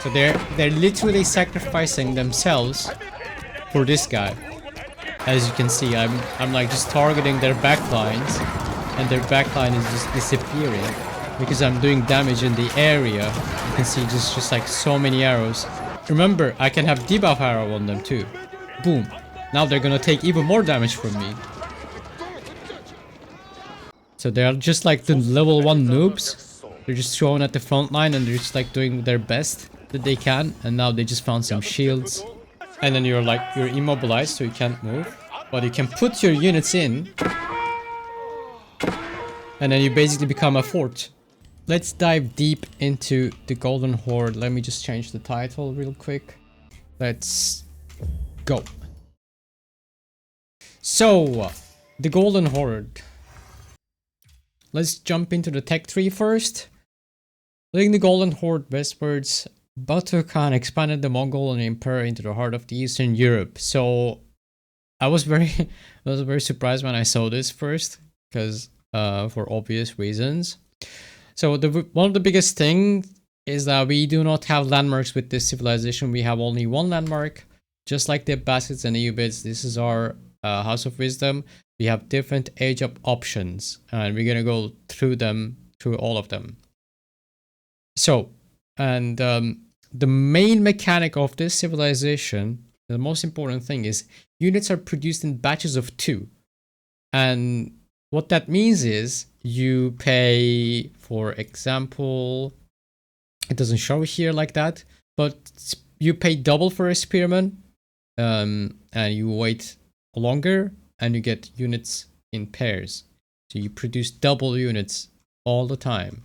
So they're literally sacrificing themselves for this guy. As you can see, I'm like just targeting their backlines, and their backline is just disappearing because I'm doing damage in the area. You can see just like so many arrows. Remember, I can have debuff arrow on them too. Boom. Now they're gonna take even more damage from me. So they're just like the level 1 noobs. They're just thrown at the front line and they're just like doing their best that they can. And now they just found some shields. And then you're immobilized, so you can't move. But you can put your units in. And then you basically become a fort. Let's dive deep into the Golden Horde. Let me just change the title real quick. Let's go. So, the Golden Horde. Let's jump into the tech tree first. Leading the Golden Horde westwards, Batu Khan expanded the Mongol Empire into the heart of the Eastern Europe. So, I was very surprised when I saw this first, because for obvious reasons. So one of the biggest things is that we do not have landmarks with this civilization. We have only one landmark, just like the Abbasids and Ayyubids. This is our House of Wisdom. We have different age up options, and we're gonna go through all of them. So, and the main mechanic of this civilization, the most important thing is units are produced in batches of 2, and what that means is you pay, for example, it doesn't show here like that, but you pay double for a spearman, and you wait longer, and you get units in pairs. So you produce double units all the time.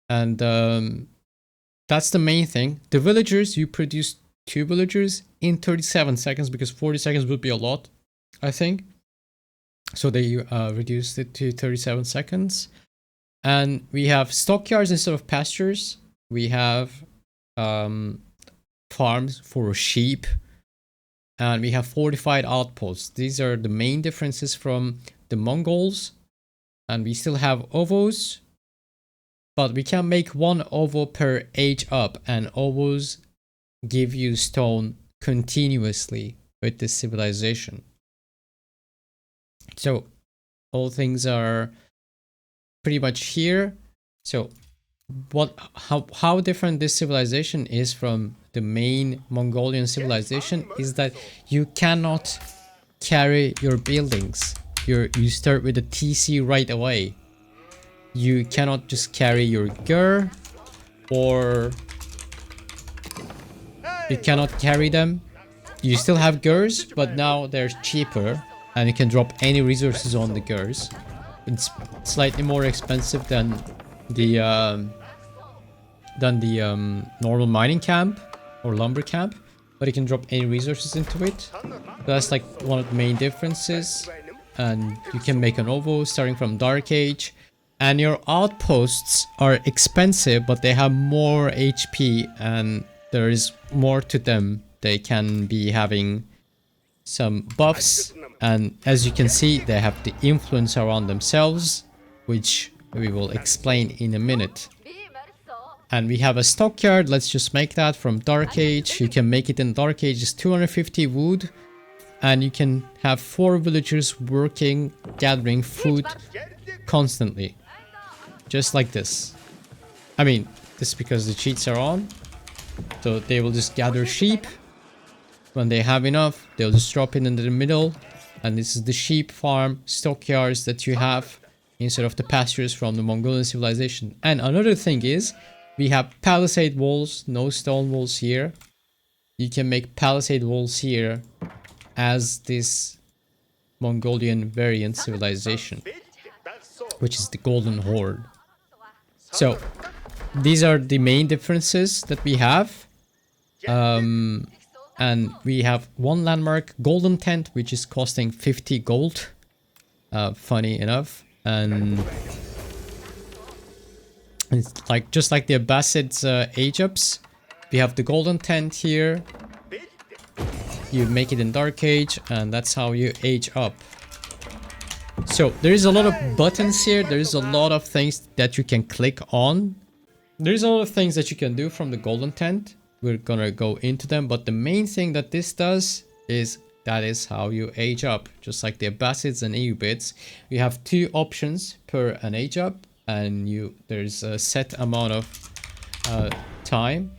And that's the main thing. The villagers, you produce 2 villagers in 37 seconds, because 40 seconds would be a lot, I think. So they reduced it to 37 seconds. And we have stockyards instead of pastures. We have farms for sheep. And we have fortified outposts. These are the main differences from the Mongols. And we still have ovos. But we can make 1 ovo per age up. And ovos give you stone continuously with this civilization. So all things are pretty much here. So how different this civilization is from the main Mongolian civilization is that you cannot carry your buildings. You start with a TC right away. You cannot just carry your gur, or you cannot carry them. You still have gurs, but now they're cheaper. And you can drop any resources on the gurs. It's slightly more expensive than the normal mining camp or lumber camp, but you can drop any resources into it. That's like one of the main differences. And you can make an ovo starting from Dark Age. And your outposts are expensive, but they have more HP and there is more to them. They can be having some buffs. And as you can see, they have the influence around themselves, which we will explain in a minute. And we have a stockyard. Let's just make that from Dark Age. You can make it in Dark Age, it's 250 wood. And you can have 4 villagers working, gathering food constantly. Just like this. I mean, this is because the cheats are on. So they will just gather sheep. When they have enough, they'll just drop it into the middle. And this is the sheep farm stockyards that you have instead of the pastures from the Mongolian civilization. And another thing is, we have palisade walls, no stone walls here. You can make palisade walls here as this Mongolian variant civilization, which is the Golden Horde. So, these are the main differences that we have. And we have 1 landmark, Golden Tent, which is costing 50 gold. Funny enough. And it's like just like the Abbasids age ups. We have the Golden Tent here. You make it in Dark Age, and that's how you age up. So there is a lot of buttons here. There is a lot of things that you can click on. There's a lot of things that you can do from the golden tent. We're gonna go into them, but the main thing that this does is that is how you age up. Just like the Abbasids and Ayyubids, you have 2 options per an age up, and there's a set amount of time,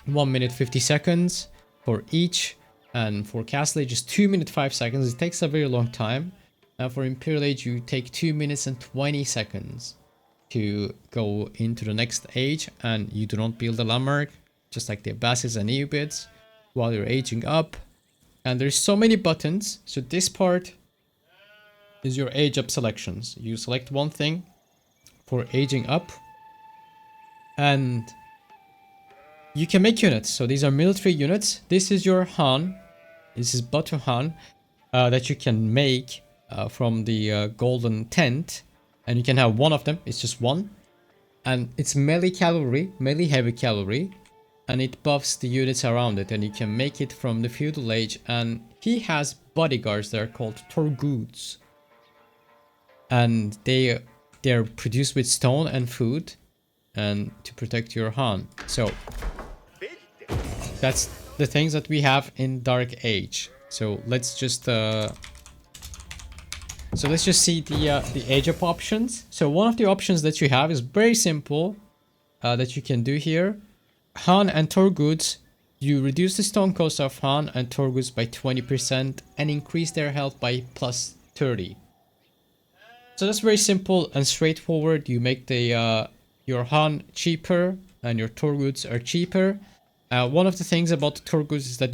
1 minute 50 seconds for each, and for Castle Age is 2 minutes 5 seconds. It takes a very long time. And for Imperial Age you take 2 minutes and 20 seconds to go into the next age, and you do not build a landmark, just like the Abbasids and Ayyubids, while you're aging up. And there's so many buttons. So this part is your age up selections. You select one thing for aging up, and you can make units. So these are military units. This is your Han. This is Batu Han that you can make from the golden tent, and you can have one of them. It's just one, and it's melee cavalry, melee heavy cavalry, and it buffs the units around it. And you can make it from the Feudal Age, and he has bodyguards that are called Torguuds, and they're produced with stone and food, and to protect your Han. So that's the things that we have in Dark Age. So let's just see the age up options. So one of the options that you have is very simple that you can do here. Han and Torguuds, you reduce the stone cost of Han and Torguuds by 20% and increase their health by plus 30. So that's very simple and straightforward. You make the your Han cheaper and your Torguuds are cheaper. One of the things about the Torguuds is that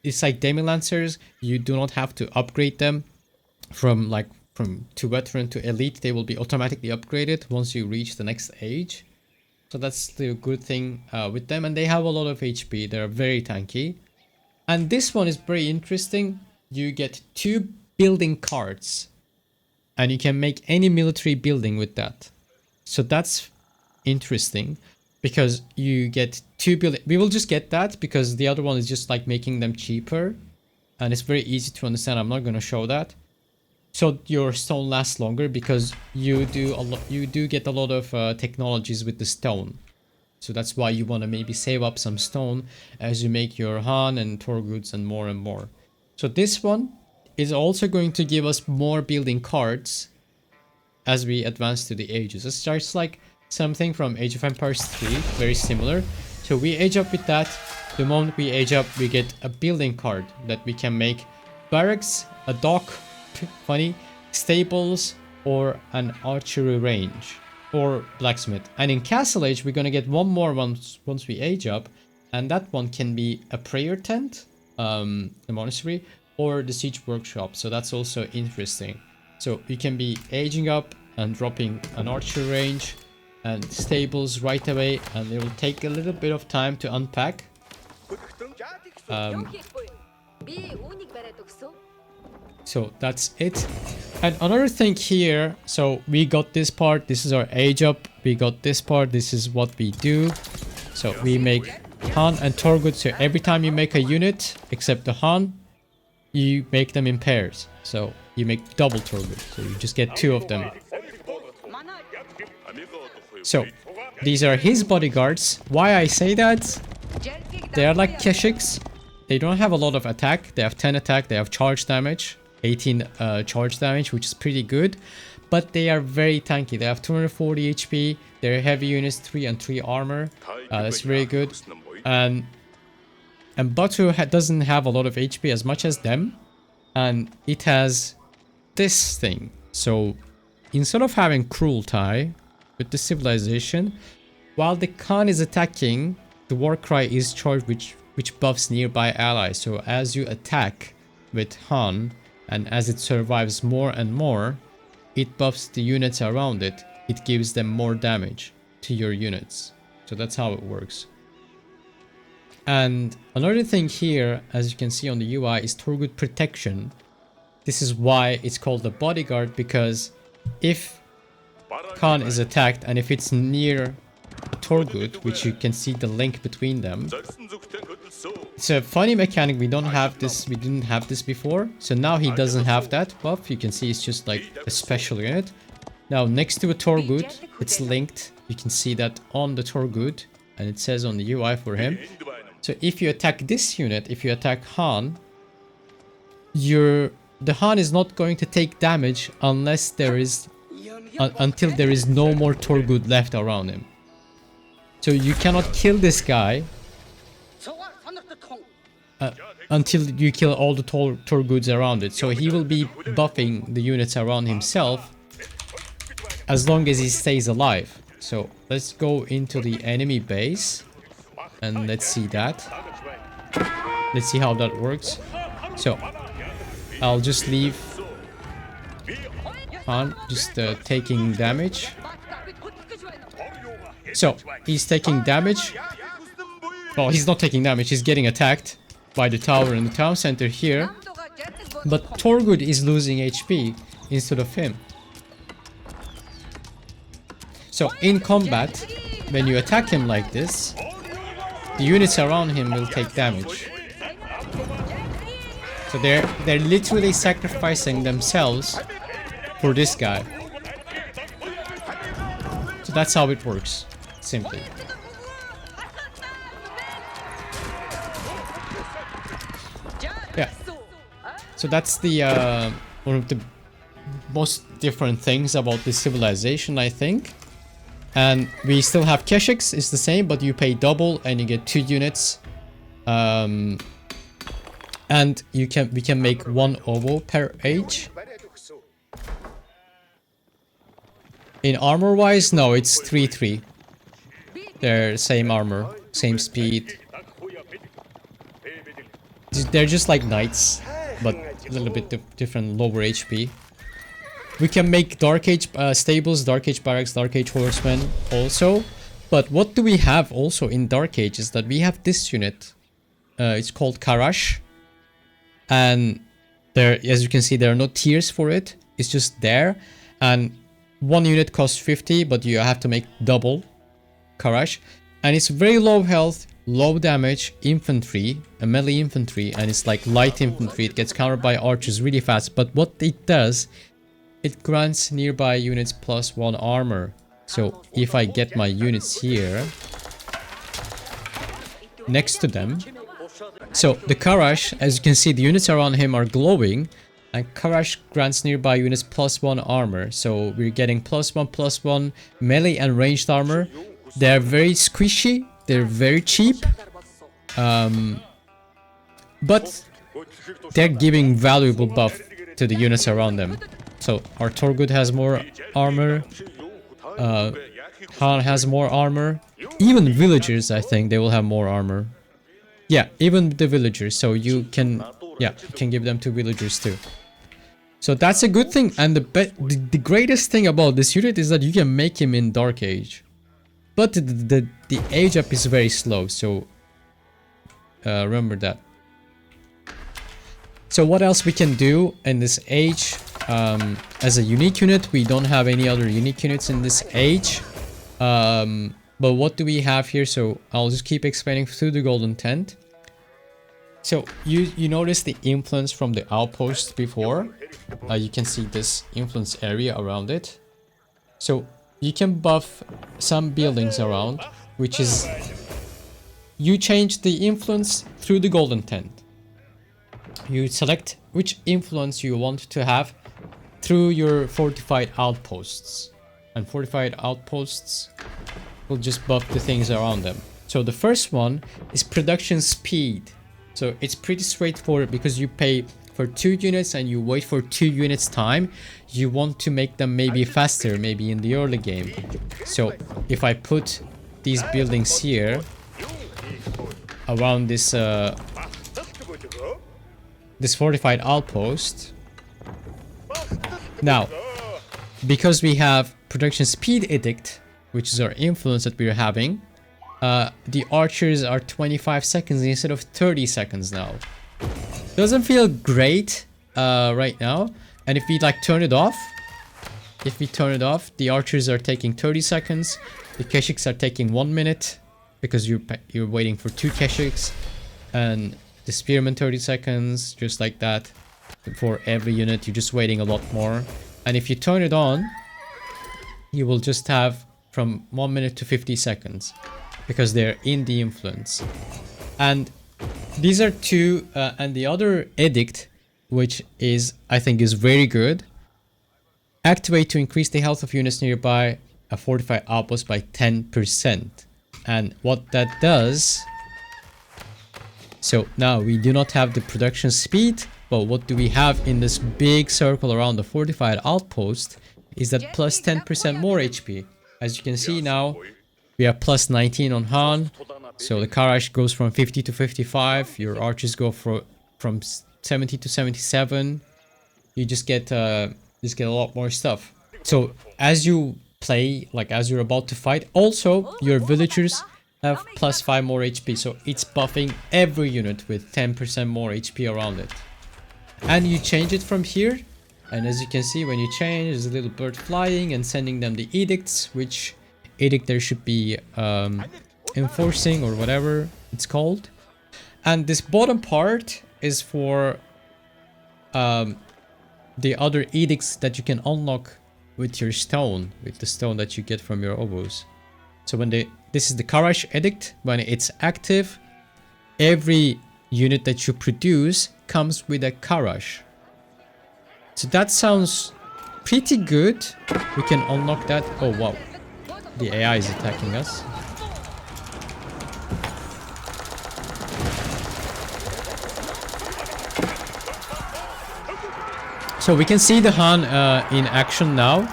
it's like Demi-Lancers. You do not have to upgrade them from to veteran to elite. They will be automatically upgraded once you reach the next age. So that's the good thing with them, and they have a lot of HP. They're very tanky. And this one is very interesting. You get 2 building cards, and you can make any military building with that. So that's interesting, because you get 2 building. We will just get that because the other one is just like making them cheaper, and it's very easy to understand. I'm not going to show that. So your stone lasts longer because you do get a lot of technologies with the stone. So that's why you want to maybe save up some stone as you make your Han and Torguuds and more. So this one is also going to give us more building cards as we advance to the ages. It starts like something from Age of Empires 3, very similar. So we age up with that. The moment we age up, we get a building card that we can make barracks, a dock, funny, stables, or an archery range, or blacksmith. And in Castle Age we're gonna get one more once we age up, and that one can be a prayer tent, the monastery, or the siege workshop. So that's also interesting. So you can be aging up and dropping an archery range and stables right away, and it will take a little bit of time to unpack. So that's it. And another thing here, so we got this part, this is our age up, we got this part, this is what we do. So we make Han and Torguud. So every time you make a unit, except the Han, you make them in pairs. So you make double Torguud, so you just get 2 of them. So these are his bodyguards. Why I say that? They are like Keshiks. They don't have a lot of attack. They have 10 attack, they have charge damage, 18 charge damage, which is pretty good, but they are very tanky. They have 240 HP. They're heavy units, 3 and 3 armor. That's very good. And Batu doesn't have a lot of HP as much as them, and it has this thing. So instead of having cruel tie with the civilization, while the Khan is attacking, the war cry is charged, which buffs nearby allies. So as you attack with Han, and as it survives more and more, it buffs the units around it. It gives them more damage to your units. So that's how it works. And another thing here, as you can see on the UI, is Torguud protection. This is why it's called the bodyguard, because if Khan is attacked and if it's near Torguud, which you can see the link between them, it's a funny mechanic. We didn't have this before, so now he doesn't have that buff. You can see it's just like a special unit. Now next to a Torguud, it's linked. You can see that on the Torguud, and it says on the UI for him. So if you attack this unit, if you attack Han, the Han is not going to take damage unless there is until there is no more Torguud left around him. So you cannot kill this guy until you kill all the Torguuds around it. So he will be buffing the units around himself as long as he stays alive. So let's go into the enemy base and let's see that. Let's see how that works. So I'll just leave Han just taking damage. So he's taking damage. Well, he's not taking damage, he's getting attacked by the tower in the town center here. But Torguud is losing HP instead of him. So in combat, when you attack him like this, the units around him will take damage. So they're literally sacrificing themselves for this guy. So that's how it works, simply. Yeah. So that's the one of the most different things about this civilization, I think. And we still have Keshiks, it's the same, but you pay double and you get 2 units. And we can make 1 OVO per age. In armor wise, no, it's 3-3. They're same armor, same speed. They're just like knights, but a little bit different, lower HP. We can make Dark Age stables, Dark Age barracks, Dark Age horsemen also. But what do we have also in Dark Age is that we have this unit. It's called Kharash. And there, as you can see, there are no tiers for it. It's just there. And 1 unit costs 50, but you have to make double Kharash. And it's very low health, low damage infantry, a melee infantry. And it's like light infantry. It gets countered by archers really fast. But what it does, it grants nearby units +1 armor. So if I get my units here next to them. So the Kharash, as you can see, the units around him are glowing. And Kharash grants nearby units +1 armor. So we're getting +1/+1 melee and ranged armor. They're very squishy. They're very cheap. But they're giving valuable buff to the units around them. So our Torguud has more armor. Han has more armor. Even villagers, I think, they will have more armor. Yeah, even the villagers. So you can, yeah, you can give them to villagers too. So that's a good thing. And the greatest thing about this unit is that you can make him in Dark Age. But the age up is very slow. So remember that. So what else we can do in this age? As a unique unit, we don't have any other unique units in this age. But what do we have here? So I'll just keep explaining through the golden tent. So you notice the influence from the outpost before. You can see this influence area around it. So you can buff some buildings around, which is you change the influence through the golden tent. You select which influence you want to have through your fortified outposts. And fortified outposts will just buff the things around them. So the first one is production speed. So it's pretty straightforward because you pay for 2 units and you wait for 2 units time. You want to make them maybe faster, maybe in the early game. So if I put these buildings here around this this fortified outpost. Now, because we have production speed edict, which is our influence that we're having, the archers are 25 seconds instead of 30 seconds now. Doesn't feel great right now. And if we like turn it off, the archers are taking 30 seconds. The Keshiks are taking 1 minute because you're waiting for 2 Keshiks, and the spearmen 30 seconds, just like that. For every unit, you're just waiting a lot more. And if you turn it on, you will just have from 1 minute to 50 seconds because they're in the influence. And these are two, and the other edict, which is, I think, is very good. Activate to increase the health of units nearby a fortified outpost by 10%. And what that does, so now we do not have the production speed, but what do we have in this big circle around the fortified outpost is that plus 10% more HP. As you can see now, we have plus 19 on Han. So the Kharash goes from 50 to 55. Your archers go from 70 to 77. You just get a lot more stuff. So as you play, like as you're about to fight, also your villagers have plus 5 more HP. So it's buffing every unit with 10% more HP around it. And you change it from here. And as you can see, when you change, there's a little bird flying and sending them the edicts, which edict there should be enforcing or whatever it's called. And this bottom part is for the other edicts that you can unlock with your stone, with the stone that you get from your obos. So when this is the Kharash edict, when it's active, every unit that you produce comes with a Kharash. So that sounds pretty good. We can unlock that. Oh wow, the AI is attacking us. So we can see the Han in action now.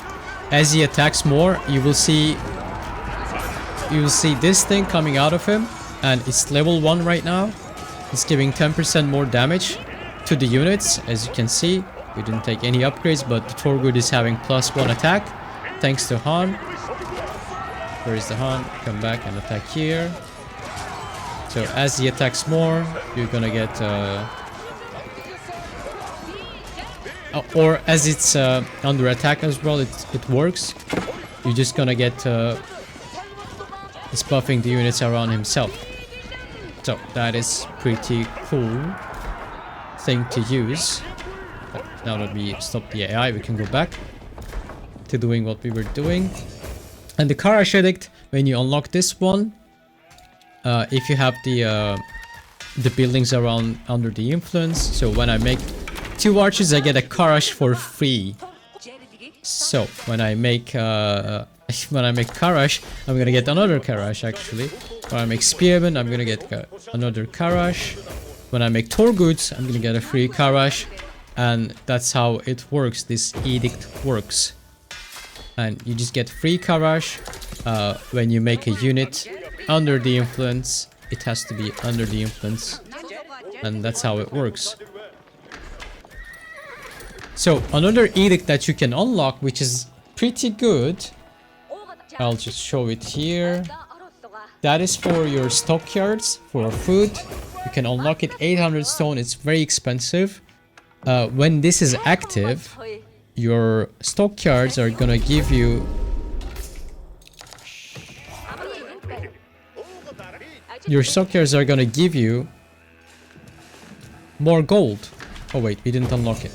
As he attacks more, you will see this thing coming out of him, and it's level 1 right now. It's giving 10% more damage to the units. As you can see, we didn't take any upgrades, but the Torguud is having plus 1 attack thanks to Han. Where is the Han? Come back and attack here. So as he attacks more, you're gonna get or as it's under attack as well, it works. You're just gonna get it's buffing the units around himself. So that is pretty cool thing to use. But now that we stop the AI, we can go back to doing what we were doing. And the Kharash edict, when you unlock this one, if you have the buildings around under the influence, so when I make 2 archers, I get a Kharash for free. So when I make Kharash, I'm gonna get another Kharash actually. When I make Spearmen, I'm gonna get another Kharash. When I make Torguuds, I'm gonna get a free Kharash. And that's how it works. This edict works. And you just get free Kharash when you make a unit under the influence. It has to be under the influence. And that's how it works. So another edict that you can unlock, which is pretty good, I'll just show it here. That is for your stockyards, for food. You can unlock it 800 stone. It's very expensive. When this is active, your stockyards are gonna give you more gold. Oh wait, we didn't unlock it.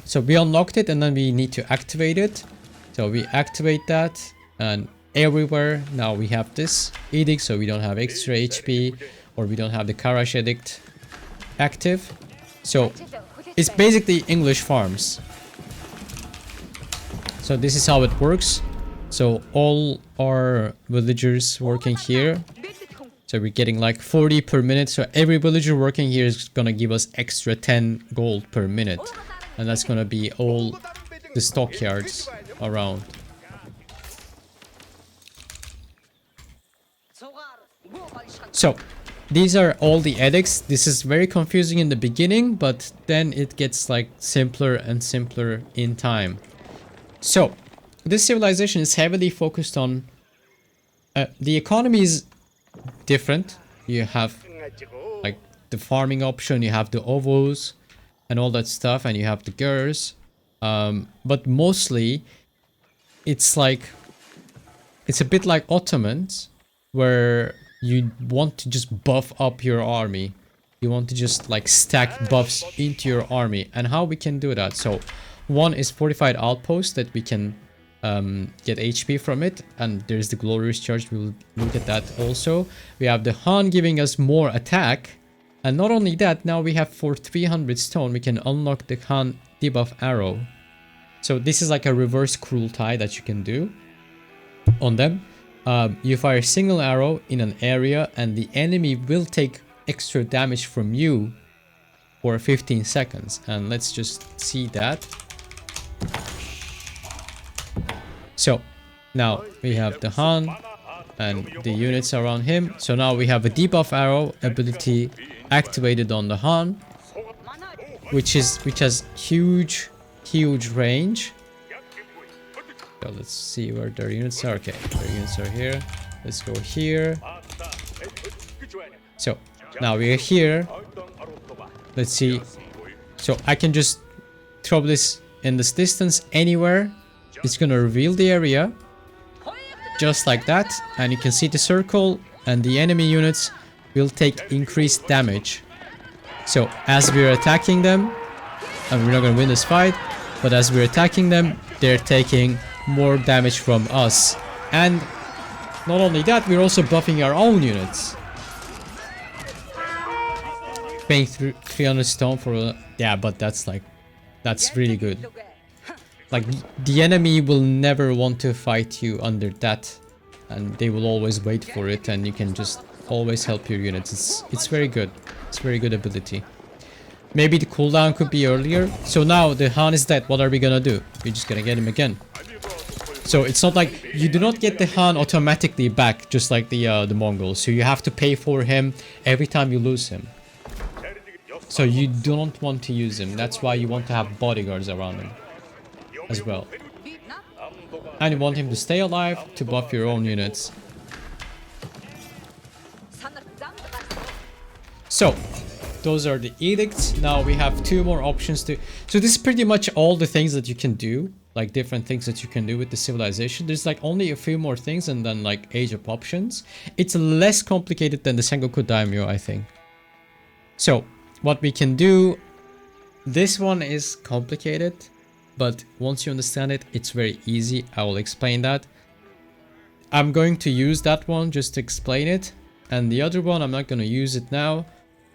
So we unlocked it and then we need to activate it. So we activate that, and everywhere now we have this edict, so we don't have extra HP, or we don't have the Kharash edict active. So it's basically English farms. So this is how it works. So all our villagers working here, so we're getting like 40 per minute. So every villager working here is gonna give us extra 10 gold per minute. And that's gonna be all the stockyards around. So these are all the edicts. This is very confusing in the beginning, but then it gets like simpler and simpler in time. So this civilization is heavily focused on the economy is different. You have like the farming option, you have the ovos and all that stuff, and you have the girls, but mostly it's like it's a bit like Ottomans, where you want to just buff up your army. You want to just like stack buffs into your army. And how we can do that? So one is fortified outposts that we can get HP from it, and there's the glorious charge. We'll look at that also. We have the Han giving us more attack, and not only that, now we have for 300 stone we can unlock the Han debuff arrow. So this is like a reverse cruel tie that you can do on them. You fire a single arrow in an area and the enemy will take extra damage from you for 15 seconds. And let's just see that. So now we have the Han and the units around him. So now we have a debuff arrow ability activated on the Han, which has huge range. So let's see where their units are. Okay, their units are here. Let's go here. So now we are here. Let's see. So I can just throw this in this distance anywhere. It's gonna reveal the area just like that, and you can see the circle, and the enemy units will take increased damage. So as we're attacking them, and we're not gonna win this fight, but as we're attacking them, they're taking more damage from us. And not only that, we're also buffing our own units. Paying 300 stone for yeah, but that's really good. Like, the enemy will never want to fight you under that, and they will always wait for it, and you can just always help your units. It's very good. It's very good ability. Maybe the cooldown could be earlier. So now the Han is dead. What are we gonna do? We're just gonna get him again. So it's not like you do not get the Han automatically back, just like the Mongols. So you have to pay for him every time you lose him. So you don't want to use him. That's why you want to have bodyguards around him as well. And you want him to stay alive to buff your own units. So those are the edicts. Now we have 2 more options to... So this is pretty much all the things that you can do. Like different things that you can do with the civilization. There's like only a few more things and then like age of options. It's less complicated than the Sengoku Daimyo, I think. So what we can do... This one is complicated. But once you understand it, it's very easy. I will explain that. I'm going to use that one just to explain it. And the other one, I'm not going to use it now.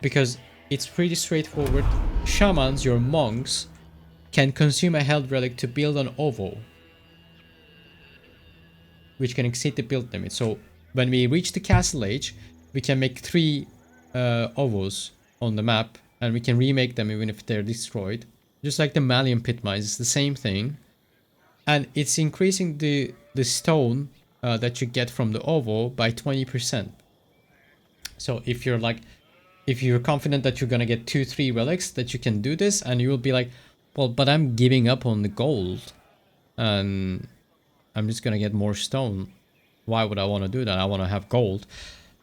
Because it's pretty straightforward. Shamans, your monks, can consume a held relic to build an ovo, which can exceed the build limit. So when we reach the castle age, we can make 3 ovos on the map. And we can remake them even if they're destroyed. Just like the Malian pit mines, it's the same thing. And it's increasing the stone that you get from the ovo by 20%. So if you're confident that you're gonna get 2-3 relics, that you can do this, and you will be like, well, but I'm giving up on the gold and I'm just gonna get more stone. Why would I want to do that? I want to have gold.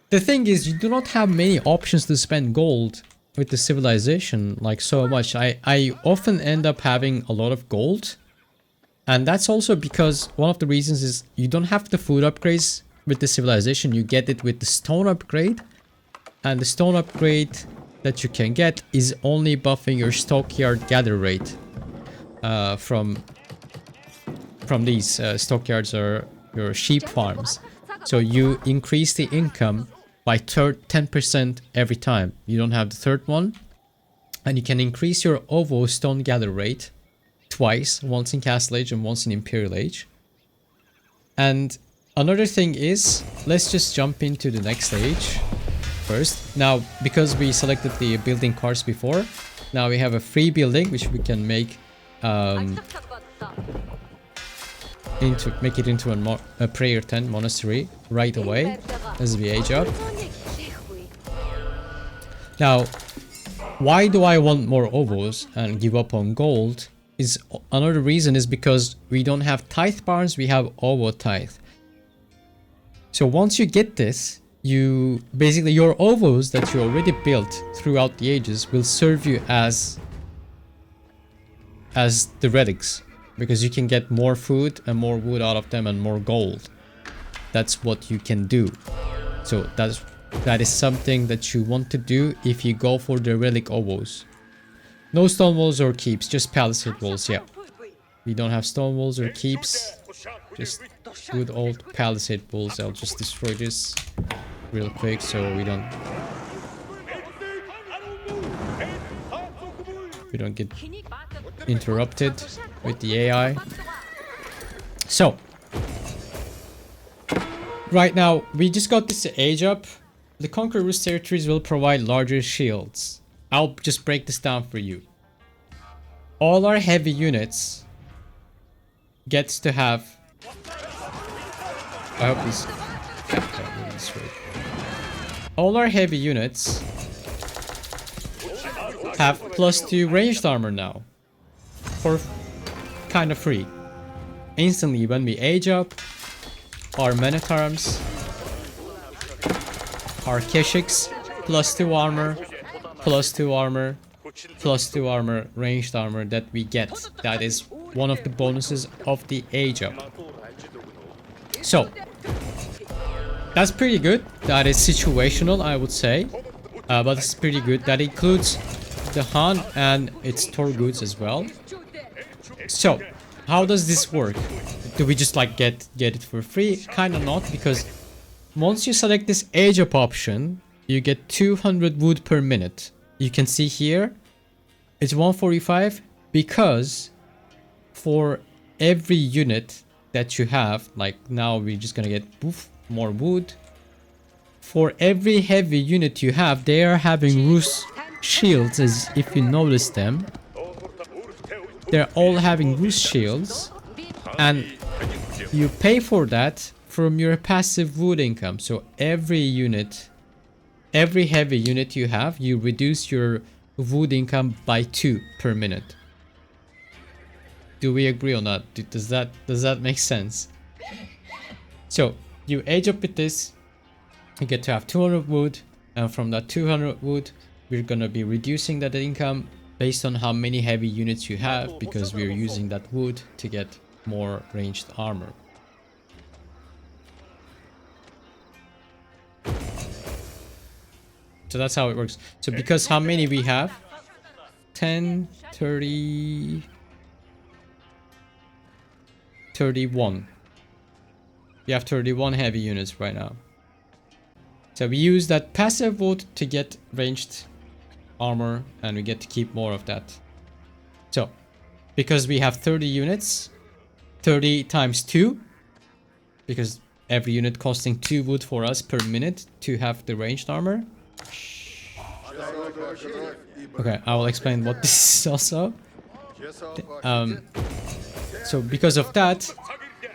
The thing is, you do not have many options to spend gold with the civilization, like so much. I often end up having a lot of gold, and that's also because one of the reasons is you don't have the food upgrades with the civilization. You get it with the stone upgrade, and the stone upgrade that you can get is only buffing your stockyard gather rate from these stockyards or your sheep farms. So you increase the income by 10% every time. You don't have the third one. And you can increase your ovo stone gather rate twice, once in Castle Age and once in Imperial Age. And another thing is, let's just jump into the next stage first. Now, because we selected the building cards before, now we have a free building which we can make into a prayer tent monastery right away as we age up. Now, why do I want more ovos and give up on gold? Is another reason is because we don't have tithe barns, we have ovo tithe. So once you get this, you basically your ovos that you already built throughout the ages will serve you as the relics, because you can get more food and more wood out of them and more gold. That's what you can do. So that is something that you want to do if you go for the relic ovos. No stone walls or keeps, just palisade walls. Yeah, we don't have stone walls or keeps. Just good old palisade bulls. I'll just destroy this real quick so we don't get interrupted with the AI. So right now we just got this age up. The conquered Rus territories will provide larger shields. I'll just break this down for you. All our heavy units gets to have, I hope this all our heavy units have +2 ranged armor now for kind of free. Instantly when we age up, our men at arms, our Kipchaks, +2 armor, +2 armor, +2 armor, ranged armor that we get. That is one of the bonuses of the age up. So that's pretty good. That is situational, I would say, but it's pretty good. That includes the Han and its Torguuds as well. So how does this work? Do we just like get it for free? Kind of not, because once you select this age up option, you get 200 wood per minute. You can see here it's 145, because for every unit that you have, like now we're just gonna get more wood. For every heavy unit you have, they are having Rus shields, as if you notice them. They're all having Rus shields, and you pay for that from your passive wood income. So every unit, every heavy unit you have, you reduce your wood income by 2 per minute. Do we agree on that? Does that make sense? So you age up with this, you get to have 200 wood, and from that 200 wood we're gonna be reducing that income based on how many heavy units you have, because we're using that wood to get more ranged armor. So that's how it works. So because how many we have? 10, 30, 31. We have 31 heavy units right now. So we use that passive wood to get ranged armor, and we get to keep more of that. So because we have 30 units, 30 times 2, because every unit costing 2 wood for us per minute to have the ranged armor. Okay, I will explain what this is also. So because of that,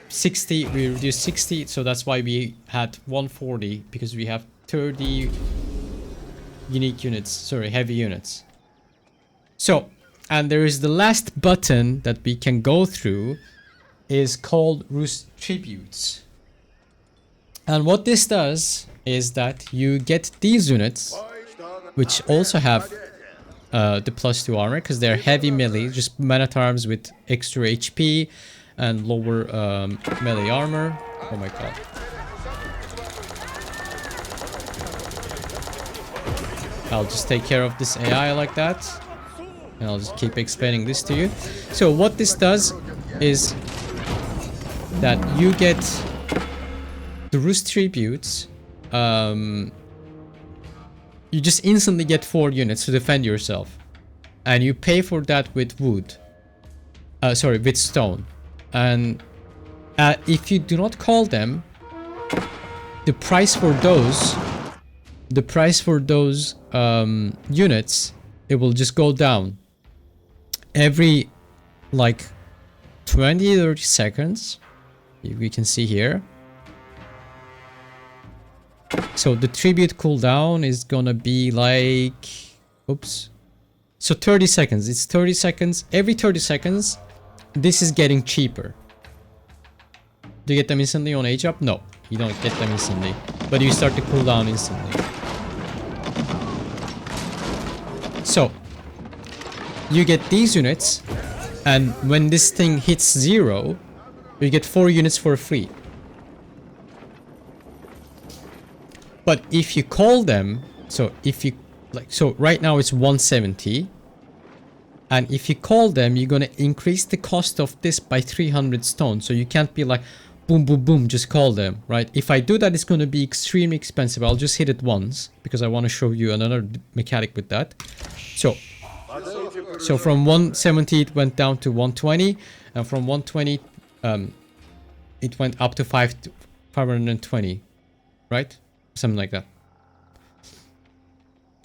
60, we reduced 60, so that's why we had 140, because we have 30 unique units, sorry, heavy units. So, and there is the last button that we can go through, is called Rus Tributes. And what this does is that you get these units, which also have the +2 armor, because they're heavy melee, just men at arms with extra HP and lower melee armor. Oh my god. I'll just take care of this AI like that, and I'll just keep explaining this to you. So what this does is that you get the Rus Tributes. You just instantly get 4 units to defend yourself, and you pay for that with wood. Sorry, with stone. And if you do not call them, the price for those units, it will just go down every like 20-30 seconds. We can see here. So the tribute cooldown is gonna be like, oops, so 30 seconds. It's 30 seconds. Every 30 seconds this is getting cheaper. Do you get them instantly on age up? No, you don't get them instantly, but you start to cool down instantly. So you get these units, and when this thing hits 0, you get 4 units for free. But if you call them, so if you like, so right now it's 170. And if you call them, you're gonna increase the cost of this by 300 stone. So you can't be like, boom, boom, boom, just call them, right? If I do that, it's gonna be extremely expensive. I'll just hit it once because I want to show you another mechanic with that. So from 170 it went down to 120, and from 120 it went up to 520, right? Something like that.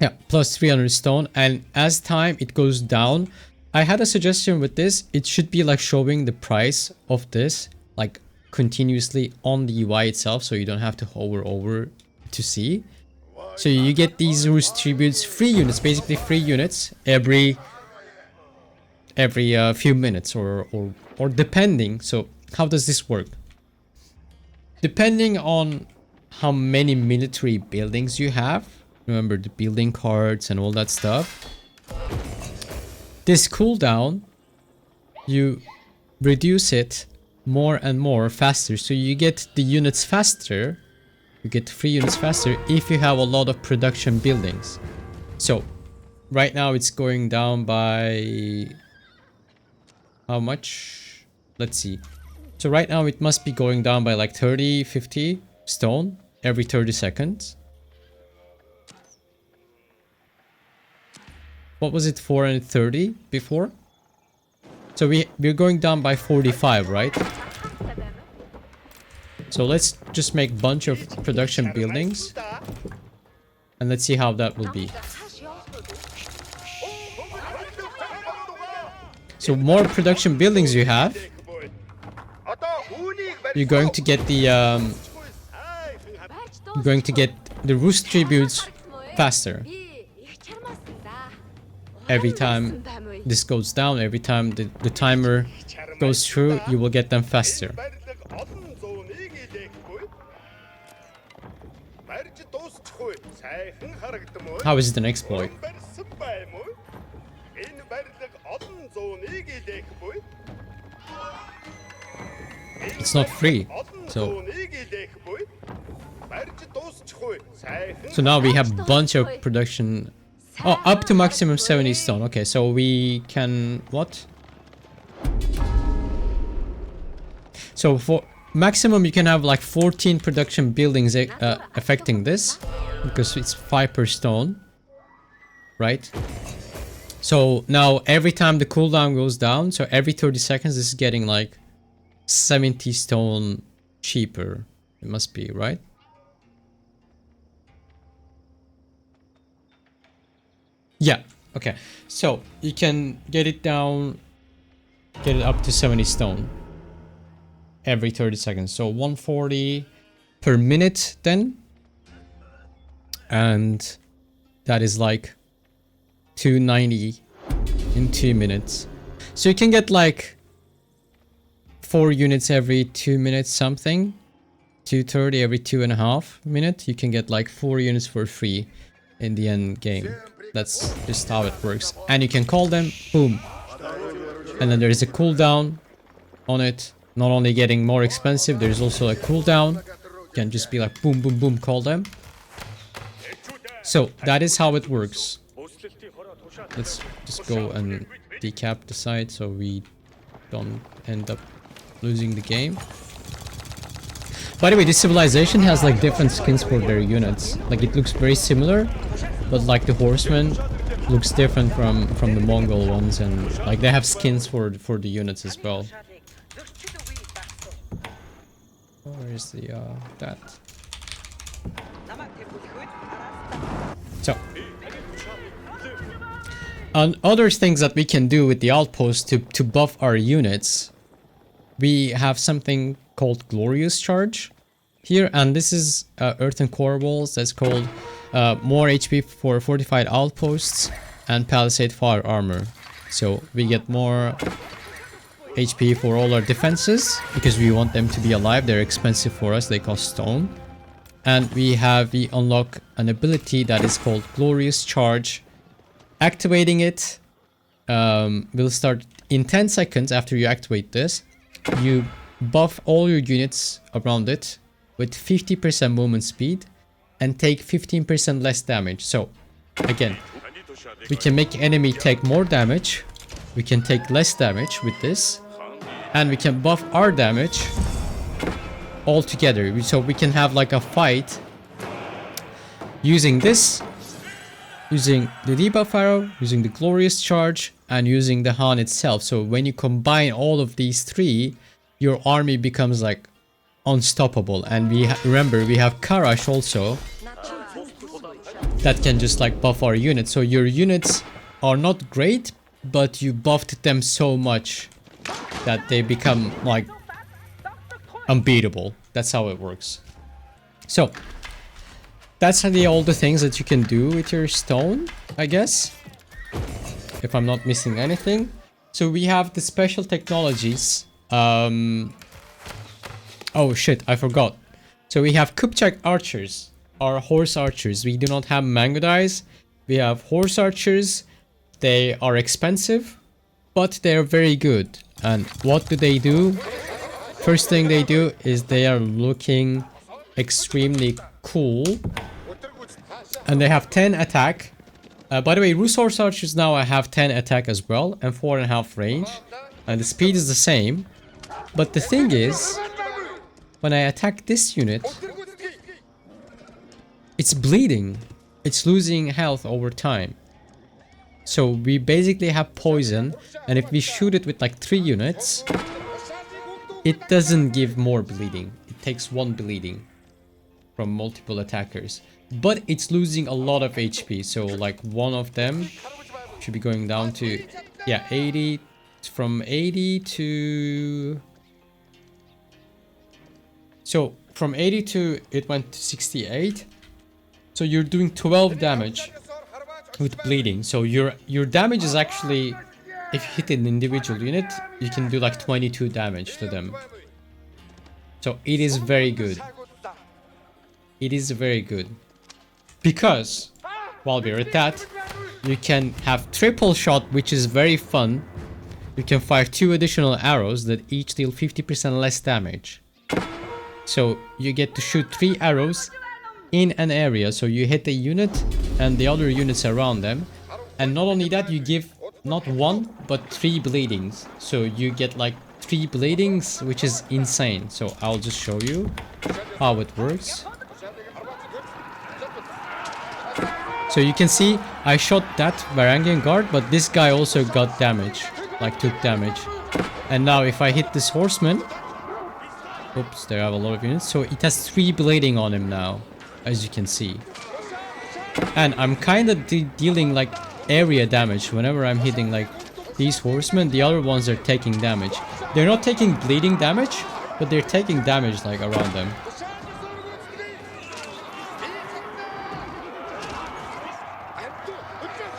Yeah, plus 300 stone. And as time it goes down, I had a suggestion with this. It should be like showing the price of this like continuously on the UI itself, so you don't have to hover over to see. So you get these Rus Tributes free units, basically free units every few minutes or depending. So how does this work? Depending on how many military buildings you have, remember the building cards and all that stuff, this cooldown, you reduce it more and more faster, so you get the units faster. You get free units faster if you have a lot of production buildings. So right now it's going down by how much? Let's see. So right now it must be going down by like 30, 50 stone every 30 seconds. What was it, 430 before? So we're going down by 45, right? So let's just make a bunch of production buildings and let's see how that will be. So more production buildings you have, you're going to get the Rus Tributes faster. Every time this goes down, every time the timer goes through, you will get them faster. How is it an exploit? It's not free, so now we have a bunch of production. Oh, up to maximum 70 stone. Okay, so we can what? So for maximum you can have like 14 production buildings affecting this, because it's 5 per stone, right? So now every time the cooldown goes down, so every 30 seconds this is getting like 70 stone cheaper. It must be, right? Yeah, okay. So you can get it down, get it up to 70 stone every 30 seconds. So 140 per minute then. And that is like 290 in 2 minutes. So you can get like 4 units every 2 minutes something. 230 every 2.5 minutes. You can get like 4 units for free in the end game. That's just how it works. And you can call them, boom. And then there is a cooldown on it. Not only getting more expensive, there's also a cooldown. You can just be like, boom, boom, boom, call them. So that is how it works. Let's just go and decap the site so we don't end up losing the game. By the way, this civilization has like different skins for their units. Like it looks very similar, but like the horsemen looks different from the Mongol ones, and like they have skins for the units as well. Where is the that? So, on other things that we can do with the outpost to buff our units, we have something called Glorious Charge here, and this is earthen core walls. That's called more HP for fortified outposts and palisade fire armor. So we get more HP for all our defenses because we want them to be alive. They're expensive for us, they cost stone. And we unlock an ability that is called Glorious Charge. Activating it will start in 10 seconds after you activate this. You buff all your units around it with 50% movement speed and take 15% less damage. So again, we can make enemy take more damage we can take less damage with this, and we can buff our damage all together. So we can have like a fight using this, using the debuff arrow, using the glorious charge, and using the Han itself. So when you combine all of these three, your army becomes like unstoppable. And we remember we have Kharash also that can just like buff our units. So your units are not great, but you buffed them so much that they become like unbeatable. That's how it works. So that's all the things that you can do with your stone, I guess, if I'm not missing anything. So we have the special technologies. Oh shit, I forgot. So we have Kipchak Archers, our horse archers. We do not have mango dice. We have horse archers. They are expensive, but they are very good. And what do? First thing they do is they are looking extremely cool. And they have 10 attack. By the way, Rus horse archers now I have 10 attack as well and 4.5 range. And the speed is the same. But the thing is, when I attack this unit, it's bleeding. It's losing health over time. So we basically have poison, and if we shoot it with like 3 units, it doesn't give more bleeding. It takes 1 bleeding from multiple attackers. But it's losing a lot of HP, so like one of them should be going down to, yeah, 80, from 80 to... So from 80 to, it went to 68. So you're doing 12 damage with bleeding. So your damage is actually, if you hit an individual unit, you can do like 22 damage to them. So it is very good. It is very good. Because, while we're at that, you can have triple shot, which is very fun. You can fire 2 additional arrows that each deal 50% less damage. So you get to shoot 3 arrows in an area. So you hit a unit and the other units around them. And not only that, you give not 1, but 3 bleedings. So you get like 3 bleedings, which is insane. So I'll just show you how it works. So you can see I shot that Varangian guard, but this guy also got damage, like took damage. And now if I hit this horseman, oops, there I have a lot of units. So it has 3 bleeding on him now, as you can see. And I'm kind of dealing like area damage whenever I'm hitting like these horsemen. The other ones are taking damage. They're not taking bleeding damage, but they're taking damage like around them.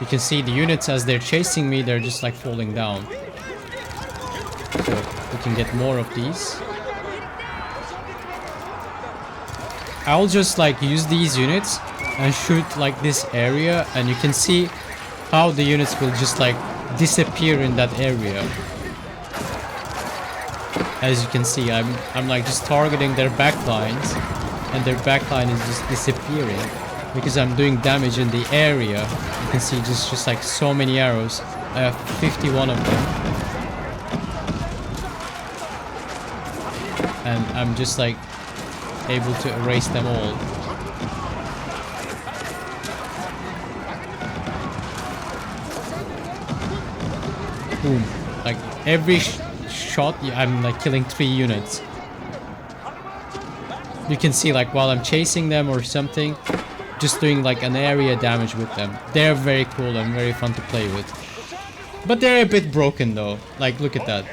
You can see the units as they're chasing me, they're just like falling down. So we can get more of these. I'll just like use these units and shoot like this area, and you can see how the units will just like disappear in that area. As you can see, I'm like just targeting their backlines, and their backline is just disappearing because I'm doing damage in the area. You can see just like so many arrows. I have 51 of them. And I'm just like able to erase them all. Boom. Like every shot, I'm like killing 3 units. You can see like while I'm chasing them or something, just doing like an area damage with them. They're very cool and very fun to play with. But they're a bit broken though. Like look at that.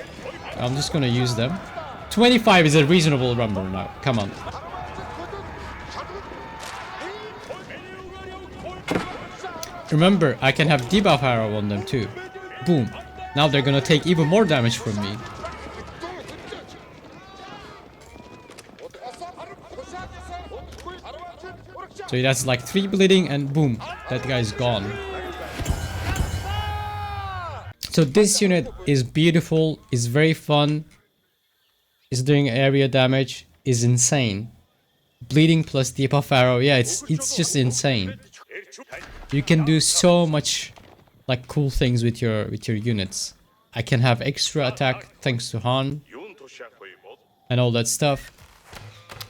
I'm just gonna use them. 25 is a reasonable number now. Come on. Remember, I can have debuff arrow on them too. Boom. Now they're gonna take even more damage from me. So that's like 3 bleeding and boom, that guy's gone. So this unit is beautiful, is very fun, is doing area damage, is insane. Bleeding plus debuff arrow, yeah, it's just insane. You can do so much like cool things with your units. I can have extra attack thanks to Han and all that stuff.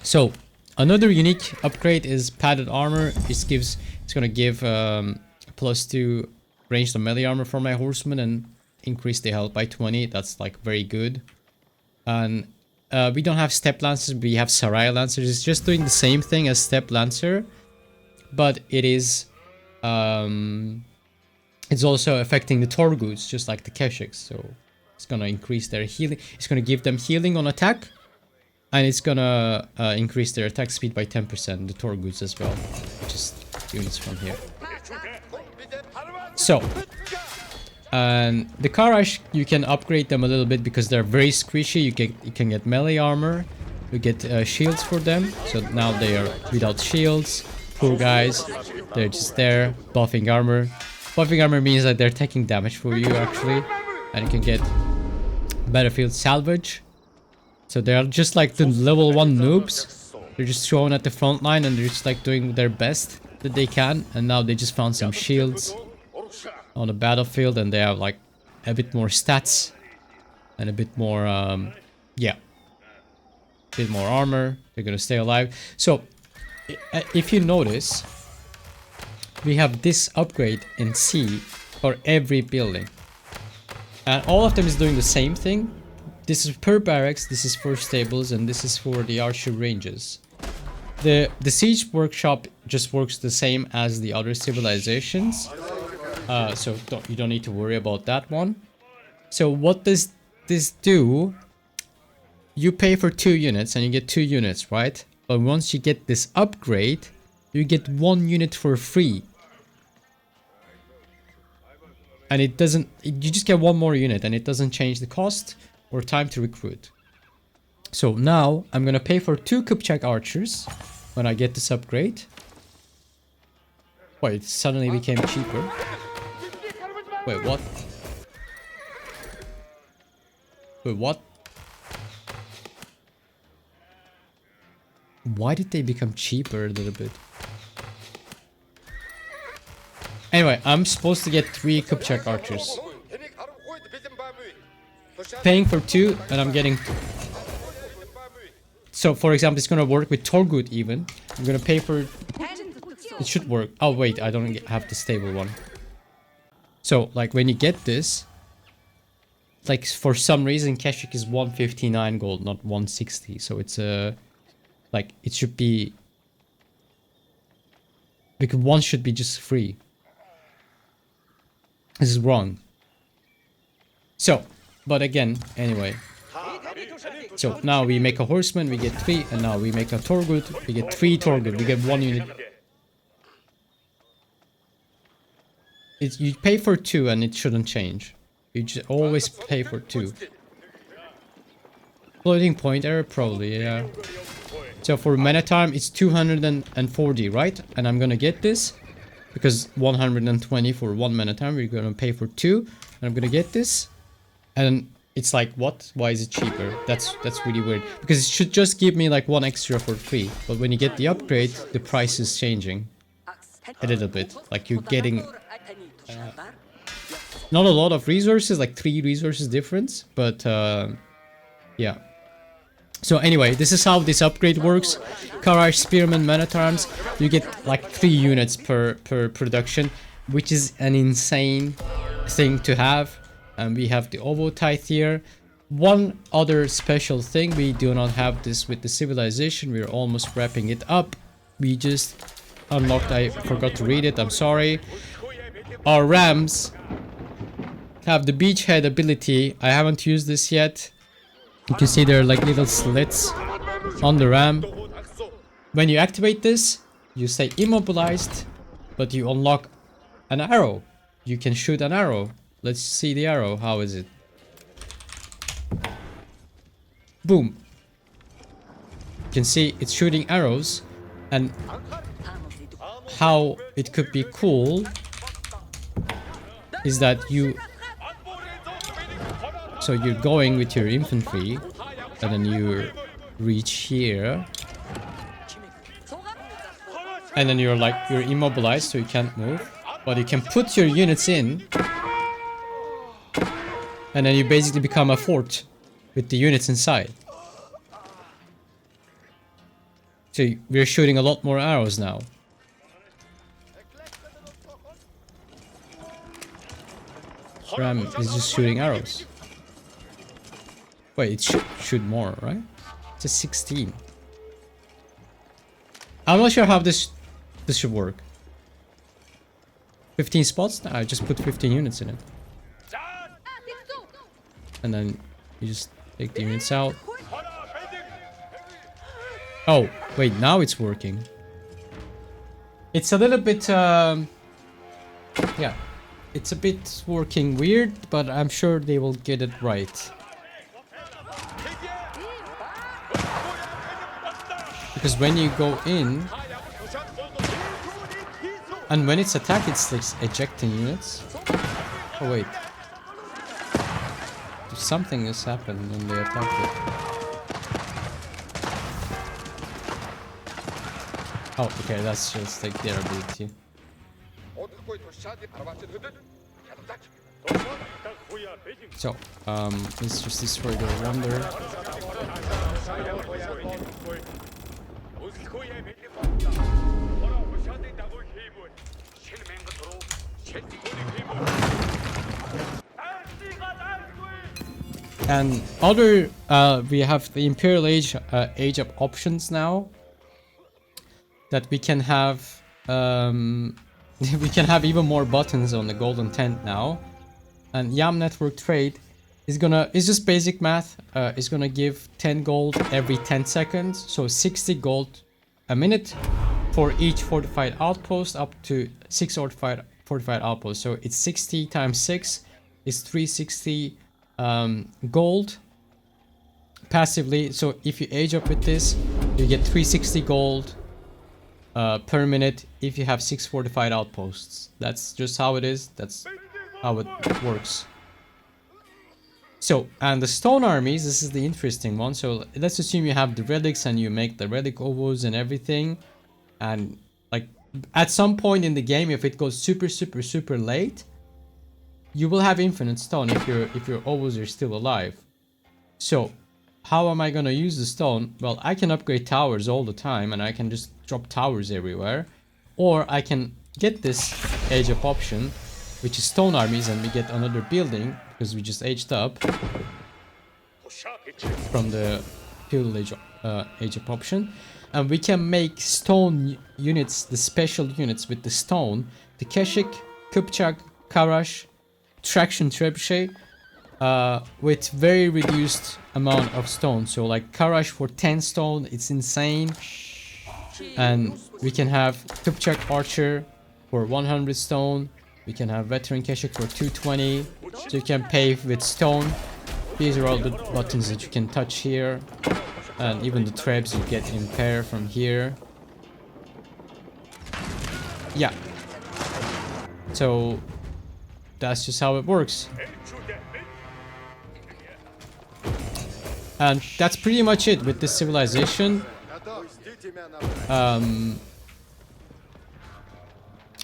So another unique upgrade is padded armor. It's gonna give +2 ranged and melee armor for my horsemen and increase the health by 20. That's like very good. And we don't have step lancers, we have sarai lancers. It's just doing the same thing as step lancer, but it is it's also affecting the Torguuds, just like the Kipchaks. So it's gonna increase their healing. It's gonna give them healing on attack, and it's gonna increase their attack speed by 10%. The Torguuds as well, just units from here. So, and the Kharash, you can upgrade them a little bit because they're very squishy. You can get melee armor, you get shields for them. So now they are without shields. Poor guys, they're just there buffing armor. Buffing armor means that they're taking damage for you actually, and you can get battlefield salvage. So they are just like the level 1 noobs. They're just thrown at the front line and they're just like doing their best that they can. And now they just found some shields on the battlefield, and they have like a bit more stats and a bit more yeah, a bit more armor. They're gonna stay alive. So if you notice, we have this upgrade in C for every building, and all of them is doing the same thing. This is per barracks, this is for stables, and this is for the archer ranges. The siege workshop just works the same as the other civilizations, so you don't need to worry about that one. So what does this do? You pay for 2 units and you get 2 units, right? But once you get this upgrade, you get 1 unit for free. And it doesn't, you just get 1 more unit, and it doesn't change the cost or time to recruit. So now I'm gonna pay for 2 Kipchak Archers when I get this upgrade. Wait, it suddenly became cheaper. Wait, what? Wait, what? Why did they become cheaper a little bit? Anyway, I'm supposed to get 3 Kipchak Archers. Paying for 2, and I'm getting 2. So, for example, it's gonna work with Torguud even. I'm gonna pay for... It should work. Oh, wait, I don't have the stable one. So, like, when you get this... Like, for some reason, Kipchak is 159 gold, not 160. So, it's like, it should be... Because 1 should be just free. This is wrong. So, but again, anyway. So now we make a horseman, we get 3, and now we make a Torguud, we get 3 Torguud, we get 1 unit. You pay for 2 and it shouldn't change. You just always pay for 2. Floating point error, probably, yeah. So for mana time, it's 240, right? And I'm gonna get this. Because 120 for 1 mana time, we're gonna pay for 2, and I'm gonna get this, and it's like, what? Why is it cheaper? That's really weird. Because it should just give me like 1 extra for free, but when you get the upgrade, the price is changing a little bit. Like you're getting not a lot of resources, like 3 resources difference, but yeah. So anyway, this is how this upgrade works. Kharash, Spearman, Man at Arms, you get like 3 units per production, which is an insane thing to have. And we have the Ovo Tithe here. One other special thing, we do not have this with the civilization. We're almost wrapping it up. We just unlocked, I forgot to read it, I'm sorry. Our rams have the Beachhead ability. I haven't used this yet. You can see there are like little slits on the ram. When you activate this, you stay immobilized, but you unlock an arrow. You can shoot an arrow. Let's see the arrow. How is it? Boom. You can see it's shooting arrows, and how it could be cool is that so you're going with your infantry, and then you reach here, and then you're immobilized, so you can't move, but you can put your units in, And then you basically become a fort with the units inside. So we're shooting a lot more arrows now. Ram is just shooting arrows. Wait, it should shoot more, right? It's a 16. I'm not sure how this should work. 15 spots? I just put 15 units in it. And then you just take the units out. Oh, wait, now it's working. It's a little bit, yeah. It's a bit working weird, but I'm sure they will get it right. Because when you go in, and when it's attack, it's like ejecting units. Oh wait. Something has happened when they attacked it. Oh, okay, that's just like their ability. So, let's just destroy the wonder. And other, we have the Imperial Age, Age of options now. That we can have, we can have even more buttons on the golden tent now. And Yam Network Trade is just basic math. Is gonna give 10 gold every 10 seconds, so 60 gold a minute for each fortified outpost, up to 6 fortified outposts. So it's 60 times 6 is 360 gold passively. So if you age up with this, you get 360 gold per minute if you have 6 fortified outposts. That's just how it is. That's how it works. So, and the stone armies, this is the interesting one. So let's assume you have the relics and you make the relic ovos and everything. And like at some point in the game, if it goes super late, you will have infinite stone if your ovos are still alive. So how am I gonna use the stone? Well, I can upgrade towers all the time and I can just drop towers everywhere. Or I can get this age up option, which is stone armies, and we get another building because we just aged up from the Feudal Age, age up option. And we can make stone units, the special units with the stone, the Keshik, Kipchak, Kharash, Traction Trebuchet, with very reduced amount of stone. So like Kharash for 10 stone, it's insane. And we can have Kipchak Archer for 100 stone. We can have Veteran Keshik for 220. So you can pay with stone. These are all the buttons that you can touch here. And even the trebs you get in pair from here. Yeah. So that's just how it works. And that's pretty much it with this civilization.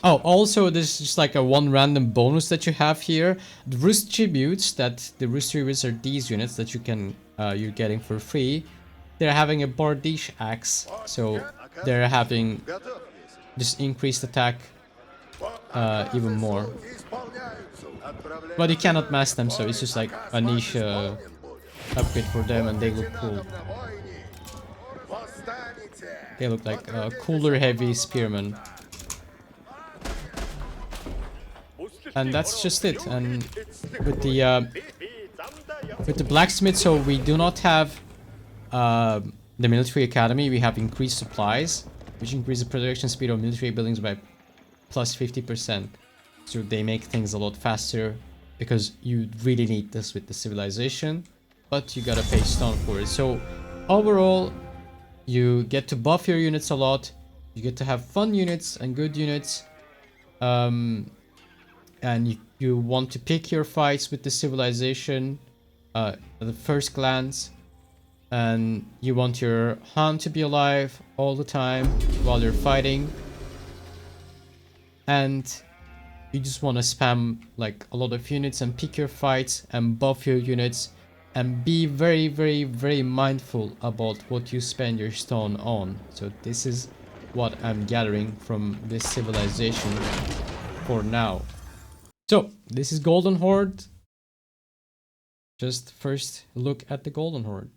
Oh, also there's just like a one random bonus that you have here. The Rus Tributes, that the Rus Tributes are these units that you can you're getting for free. They're having a Bardiche axe, so they're having just increased attack even more. But you cannot mass them, so it's just like a niche upgrade for them, and they look cool. They look like cooler heavy spearmen. And that's just it. And with the blacksmith, so we do not have the military academy. We have increased supplies, which increase the production speed of military buildings by plus 50%. So they make things a lot faster, because you really need this with the civilization, but you gotta pay stone for it. So overall, you get to buff your units a lot. You get to have fun units and good units. And you want to pick your fights with the civilization at the first glance. And you want your Han to be alive all the time while you're fighting. And you just want to spam like a lot of units and pick your fights and buff your units and be very mindful about what you spend your stone on. So this is what I'm gathering from this civilization for now. So this is Golden Horde. Just first look at the Golden Horde.